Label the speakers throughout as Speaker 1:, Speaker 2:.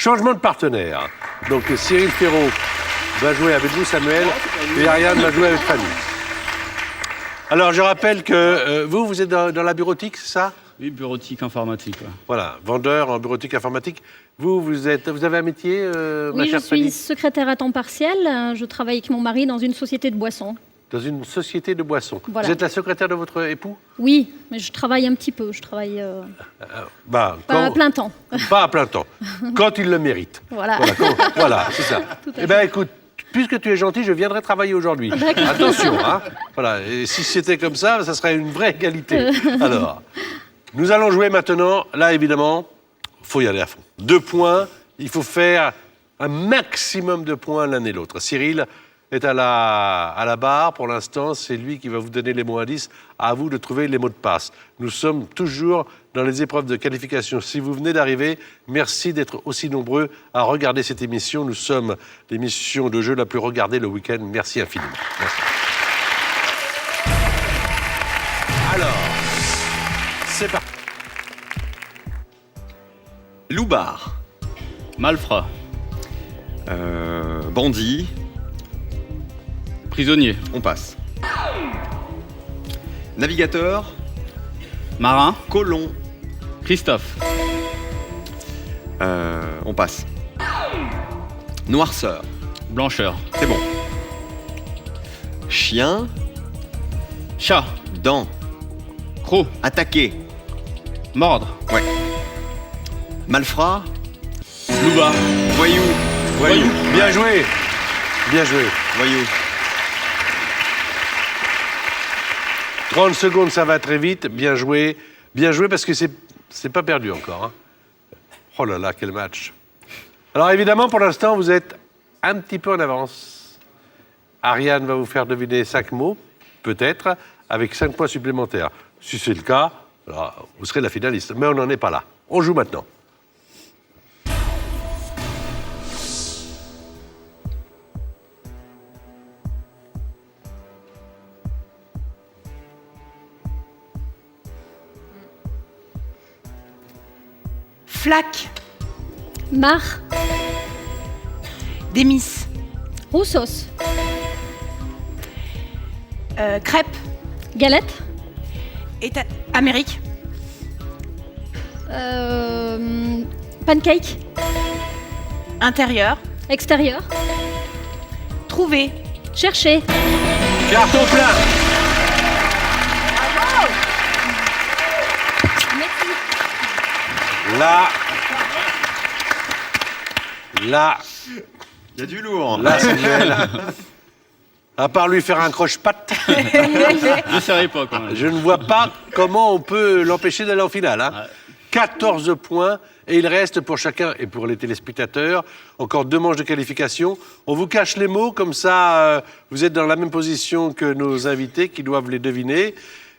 Speaker 1: Changement de partenaire. Donc Cyril Ferraud va jouer avec vous, Samuel, et Ariane va jouer avec Fanny. Alors, je rappelle que vous êtes dans la bureautique, c'est ça?
Speaker 2: Oui, bureautique informatique. Ouais.
Speaker 1: Voilà, vendeur en bureautique informatique. Vous avez un métier, ma
Speaker 3: Oui, je
Speaker 1: chère
Speaker 3: suis
Speaker 1: Fanny?
Speaker 3: secrétaire à temps partiel. Je travaille avec mon mari dans une société de boissons.
Speaker 1: Dans une société de boissons.
Speaker 3: Voilà.
Speaker 1: Vous êtes la secrétaire de votre époux?
Speaker 3: Oui, mais je travaille un petit peu. Je travaille
Speaker 1: Bah,
Speaker 3: pas à plein temps.
Speaker 1: Pas à plein temps. Quand il le mérite.
Speaker 3: Voilà.
Speaker 1: Voilà, c'est ça. Eh bien, écoute, puisque tu es gentil, je viendrai travailler aujourd'hui. Attention, hein. Voilà. Et si c'était comme ça serait une vraie égalité. Alors, nous allons jouer maintenant. Là, évidemment, il faut y aller à fond. 2 points. Il faut faire un maximum de points l'un et l'autre. Cyril est à la barre pour l'instant. C'est lui qui va vous donner les mots indices. À vous de trouver les mots de passe. Nous sommes toujours dans les épreuves de qualification. Si vous venez d'arriver, merci d'être aussi nombreux à regarder cette émission. Nous sommes l'émission de jeu la plus regardée le week-end. Merci infiniment. Merci. Alors, c'est parti.
Speaker 4: Loupard.
Speaker 2: Malfrat.
Speaker 4: Bandit.
Speaker 2: Prisonnier.
Speaker 4: On passe. Navigateur.
Speaker 2: Marin.
Speaker 4: Colon.
Speaker 2: Christophe.
Speaker 4: On passe. Noirceur.
Speaker 2: Blancheur.
Speaker 4: C'est bon. Chien.
Speaker 2: Chat.
Speaker 4: Dent.
Speaker 2: Croc.
Speaker 4: Attaquer.
Speaker 2: Mordre.
Speaker 4: Ouais. Malfrat.
Speaker 2: Loupard.
Speaker 4: Voyou.
Speaker 2: Voyou.
Speaker 1: Bien joué. Bien joué.
Speaker 4: Voyou.
Speaker 1: 30 secondes, ça va très vite. Bien joué. Bien joué parce que c'est pas perdu encore. Hein. Oh là là, quel match. Alors évidemment, pour l'instant, vous êtes un petit peu en avance. Ariane va vous faire deviner 5 mots, peut-être, avec 5 points supplémentaires. Si c'est le cas, alors, vous serez la finaliste. Mais on n'en est pas là. On joue maintenant.
Speaker 5: Flaque.
Speaker 3: Mar,
Speaker 5: Démis.
Speaker 3: Roussos,
Speaker 5: Crêpe.
Speaker 3: Galette,
Speaker 5: Amérique.
Speaker 3: Pancake,
Speaker 5: Intérieur.
Speaker 3: extérieur,
Speaker 5: Trouver.
Speaker 3: chercher,
Speaker 1: Carton plein. Là,
Speaker 4: Il y a du lourd.
Speaker 1: là, Samuel, à part lui faire un croche-patte,
Speaker 2: Je ne savais pas quand même.
Speaker 1: je ne vois pas comment on peut l'empêcher d'aller en finale. Hein. 14 points, et il reste pour chacun, et pour les téléspectateurs, encore 2 manches de qualification. On vous cache les mots, comme ça, vous êtes dans la même position que nos invités qui doivent les deviner.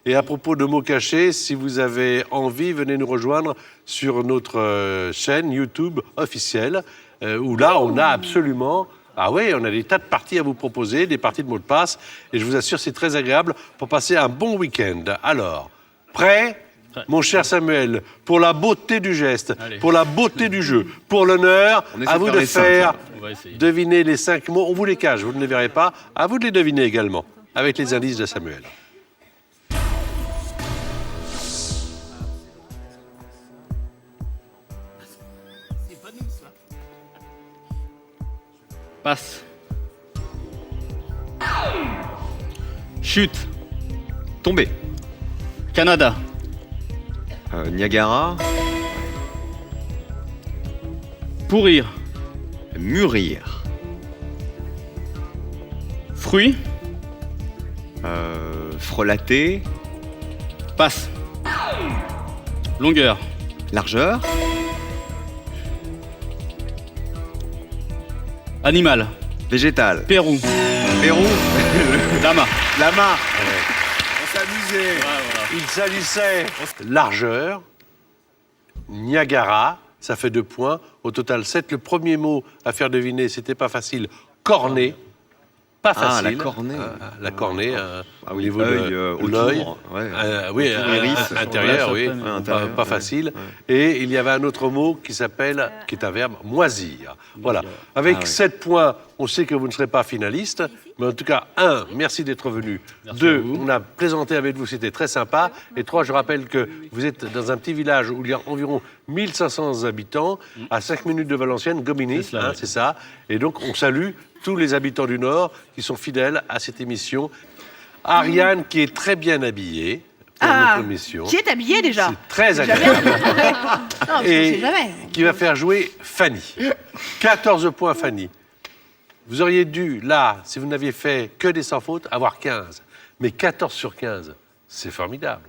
Speaker 1: Et à propos de mots cachés, si vous avez envie, venez nous rejoindre sur notre chaîne YouTube officielle, où là, on a absolument... Ah oui, on a des tas de parties à vous proposer, des parties de mots de passe, et je vous assure, c'est très agréable pour passer un bon week-end. Alors, prêt ? Mon cher Samuel, pour la beauté du geste,
Speaker 2: Allez.
Speaker 1: pour la beauté du jeu, pour l'honneur,
Speaker 4: On essaie
Speaker 1: à
Speaker 4: de
Speaker 1: vous
Speaker 4: faire
Speaker 1: de
Speaker 4: les cinq,
Speaker 1: faire
Speaker 4: là.
Speaker 2: On va essayer.
Speaker 1: deviner les 5 mots. On vous les cache, vous ne les verrez pas. À vous de les deviner également, avec les indices de Samuel.
Speaker 2: Passe. Chute.
Speaker 4: Tomber.
Speaker 2: Canada.
Speaker 4: Niagara.
Speaker 2: Pourrir.
Speaker 4: Mûrir.
Speaker 2: Fruit.
Speaker 4: Frelater.
Speaker 2: Passe. Longueur.
Speaker 4: Largeur.
Speaker 2: Animal.
Speaker 4: Végétal.
Speaker 2: Pérou.
Speaker 4: Pérou.
Speaker 2: Lama.
Speaker 4: Lama. On s'amusait.
Speaker 1: Il s'agissait largeur, Niagara, ça fait 2 points, au total 7. Le premier mot à faire deviner, c'était pas facile, cornet. Pas
Speaker 4: Ah,
Speaker 1: facile.
Speaker 4: la cornée.
Speaker 1: La cornée, au
Speaker 4: oui,
Speaker 1: niveau
Speaker 4: œil,
Speaker 1: de
Speaker 4: autour,
Speaker 1: l'œil.
Speaker 4: ouais.
Speaker 1: Oui,
Speaker 4: Autour iris.
Speaker 1: intérieur, oui.
Speaker 2: Ouais,
Speaker 4: intérieur,
Speaker 1: Pas
Speaker 4: ouais.
Speaker 1: facile. Et il y avait un autre mot qui s'appelle, qui est un verbe, moisir. Voilà. Avec
Speaker 4: Ah, ouais.
Speaker 1: 7 points, on sait que vous ne serez pas finaliste. Mais en tout cas, 1, merci d'être venu.
Speaker 2: Merci
Speaker 1: 2,
Speaker 2: à vous.
Speaker 1: on a plaisanté avec vous, c'était très sympa. Et 3, je rappelle que vous êtes dans un petit village où il y a environ 1500 habitants, à 5 minutes de Valenciennes, Gomini,
Speaker 2: C'est cela, oui.
Speaker 1: c'est ça. Et donc, on salue tous les habitants du Nord qui sont fidèles à cette émission. Ariane, qui est très bien habillée pour notre émission.
Speaker 5: Qui est habillé déjà?
Speaker 1: C'est très agréable.
Speaker 5: Non,
Speaker 1: Et
Speaker 5: jamais.
Speaker 1: qui va faire jouer Fanny. 14 points, Fanny. Vous auriez dû, là, si vous n'aviez fait que des sans fautes, avoir 15. Mais 14 sur 15, c'est formidable.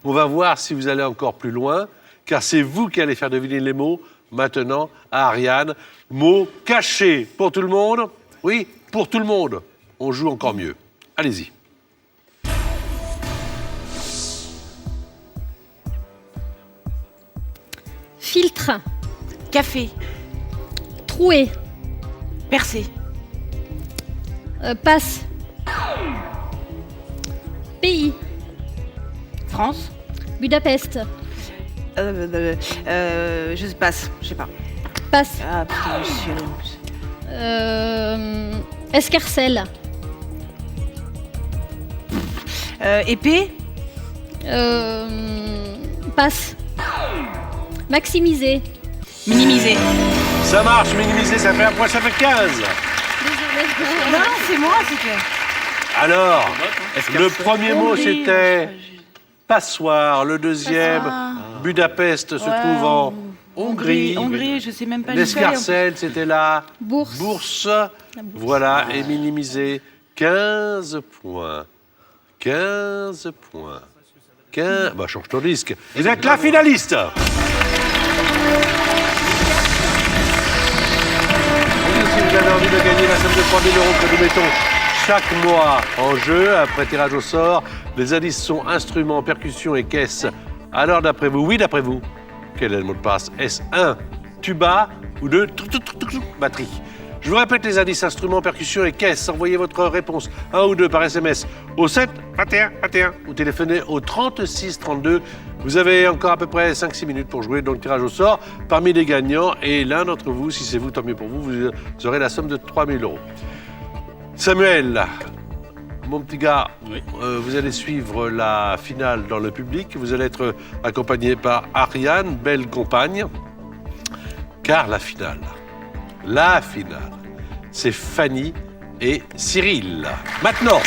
Speaker 1: On va voir si vous allez encore plus loin, car c'est vous qui allez faire deviner les mots maintenant à Ariane. Mots cachés pour tout le monde. Oui, pour tout le monde. On joue encore mieux. Allez-y.
Speaker 3: Filtre.
Speaker 5: Café.
Speaker 3: Troué.
Speaker 5: Percé.
Speaker 3: Passe. Pays.
Speaker 5: France.
Speaker 3: Budapest.
Speaker 5: Je passe. Je sais pas.
Speaker 3: Passe.
Speaker 5: Ah putain, je suis allée en plus.
Speaker 3: Escarcelle.
Speaker 5: Épée.
Speaker 3: Passe. Maximiser.
Speaker 5: Minimiser.
Speaker 1: Ça marche, minimiser, ça fait un point, ça fait 15.
Speaker 5: Non, c'est moi, c'était.
Speaker 1: Alors, le premier mot,
Speaker 5: Hongrie.
Speaker 1: c'était passoire. Le deuxième,
Speaker 5: Passoire.
Speaker 1: Budapest, se
Speaker 5: Ouais,
Speaker 1: trouve en Hongrie.
Speaker 5: Hongrie, je sais même pas.
Speaker 1: L'escarcelle, c'était la
Speaker 3: Bourse.
Speaker 1: bourse. Voilà, et minimiser. 15 points. 15 points. 15... Bah, change ton disque. Vous êtes la finaliste. Si vous avez envie de gagner la somme de 3 000 € que nous mettons chaque mois en jeu, après tirage au sort, les indices sont instruments, percussions et caisses. Alors, d'après vous, oui, d'après vous, quel est le mot de passe? Est-ce 1, tuba ou 2, batterie? Je vous répète les indices, instruments, percussions et caisses. Envoyez votre réponse, 1 ou 2 par SMS, au 7 21 21 ou téléphonez au 36 32. Vous avez encore à peu près 5-6 minutes pour jouer, donc tirage au sort parmi les gagnants. Et l'un d'entre vous, si c'est vous, tant mieux pour vous, vous aurez la somme de 3 000 €. Samuel, mon petit gars,
Speaker 2: Oui.
Speaker 1: vous allez suivre la finale dans le public. Vous allez être accompagné par Ariane, belle compagne. Car la finale, c'est Fanny et Cyril. Maintenant,